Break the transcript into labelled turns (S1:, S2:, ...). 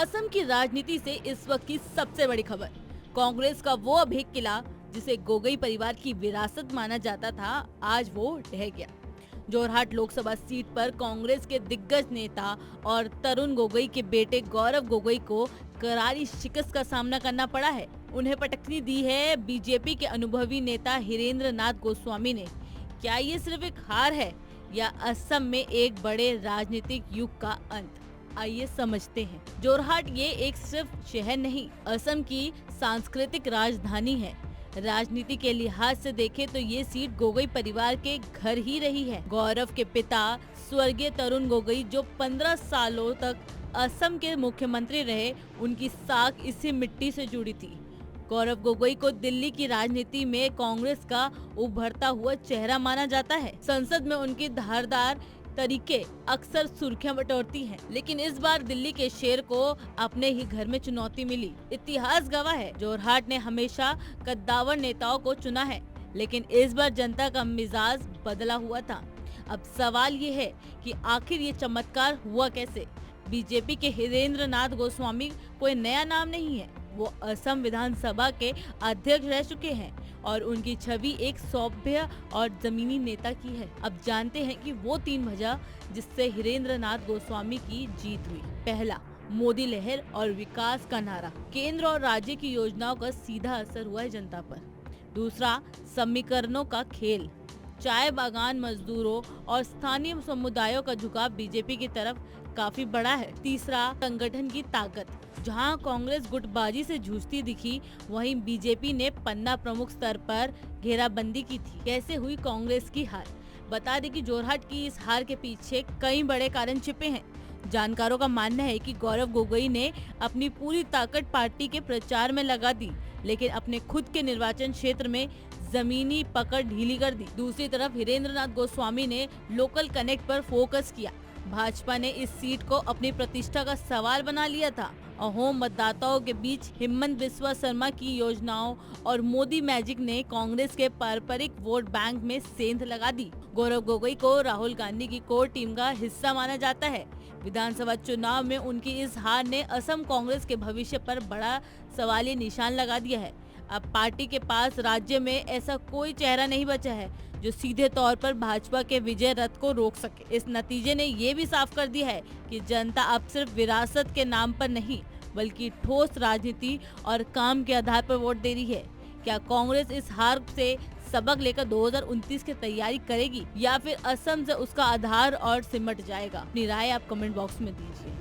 S1: असम की राजनीति से इस वक्त की सबसे बड़ी खबर, कांग्रेस का वो अभेद किला जिसे गोगोई परिवार की विरासत माना जाता था, आज वो ढह गया। जोरहाट लोकसभा सीट पर कांग्रेस के दिग्गज नेता और तरुण गोगोई के बेटे गौरव गोगोई को करारी शिकस्त का सामना करना पड़ा है। उन्हें पटकनी दी है बीजेपी के अनुभवी नेता हिरेंद्र नाथ गोस्वामी ने। क्या ये सिर्फ एक हार है या असम में एक बड़े राजनीतिक युग का अंत? आइए समझते हैं। जोरहाट ये एक सिर्फ शहर नहीं, असम की सांस्कृतिक राजधानी है। राजनीति के लिहाज से देखें तो ये सीट गोगोई परिवार के घर ही रही है। गौरव के पिता स्वर्गीय तरुण गोगोई जो 15 सालों तक असम के मुख्यमंत्री रहे, उनकी साख इसी मिट्टी से जुड़ी थी। गौरव गोगोई को दिल्ली की राजनीति में कांग्रेस का उभरता हुआ चेहरा माना जाता है। संसद में उनकी धारदार तरीके अक्सर सुर्खियां बटोरती हैं, लेकिन इस बार दिल्ली के शेर को अपने ही घर में चुनौती मिली। इतिहास गवाह है, जोरहाट ने हमेशा कद्दावर नेताओं को चुना है, लेकिन इस बार जनता का मिजाज बदला हुआ था। अब सवाल ये है कि आखिर ये चमत्कार हुआ कैसे? बीजेपी के हिरेंद्र नाथ गोस्वामी कोई नया नाम नहीं है, वो असम विधानसभा के अध्यक्ष रह चुके हैं और उनकी छवि एक सभ्य और जमीनी नेता की है। अब जानते हैं कि वो 3 वजह जिससे हिरेंद्र नाथ गोस्वामी की जीत हुई। पहला, मोदी लहर और विकास का नारा। केंद्र और राज्य की योजनाओं का सीधा असर हुआ है जनता पर। दूसरा, समीकरणों का खेल। चाय बागान मजदूरों और स्थानीय समुदायों का झुकाव बीजेपी की तरफ काफी बड़ा है। तीसरा, संगठन की ताकत। जहां कांग्रेस गुटबाजी से जूझती दिखी, वहीं बीजेपी ने पन्ना प्रमुख स्तर पर घेराबंदी की थी। कैसे हुई कांग्रेस की हार? बता दें कि जोरहाट की इस हार के पीछे कई बड़े कारण छिपे हैं। जानकारों का मानना है कि गौरव गोगोई ने अपनी पूरी ताकत पार्टी के प्रचार में लगा दी, लेकिन अपने खुद के निर्वाचन क्षेत्र में जमीनी पकड़ ढीली कर दी। दूसरी तरफ हिरेंद्र नाथ गोस्वामी ने लोकल कनेक्ट पर फोकस किया। भाजपा ने इस सीट को अपनी प्रतिष्ठा का सवाल बना लिया था। अहोम मतदाताओं के बीच हिमंत बिस्वा शर्मा की योजनाओं और मोदी मैजिक ने कांग्रेस के पारंपरिक वोट बैंक में सेंध लगा दी। गौरव गोगोई को राहुल गांधी की कोर टीम का हिस्सा माना जाता है। विधानसभा चुनाव में उनकी इस हार ने असम कांग्रेस के भविष्य पर बड़ा सवालिया निशान लगा दिया है। अब पार्टी के पास राज्य में ऐसा कोई चेहरा नहीं बचा है जो सीधे तौर पर भाजपा के विजय रथ को रोक सके। इस नतीजे ने ये भी साफ कर दिया है कि जनता अब सिर्फ विरासत के नाम पर नहीं, बल्कि ठोस राजनीति और काम के आधार पर वोट दे रही है। क्या कांग्रेस इस हार से सबक लेकर 2029 की तैयारी करेगी या फिर असम से उसका आधार और सिमट जाएगा? अपनी राय आप कमेंट बॉक्स में दीजिए।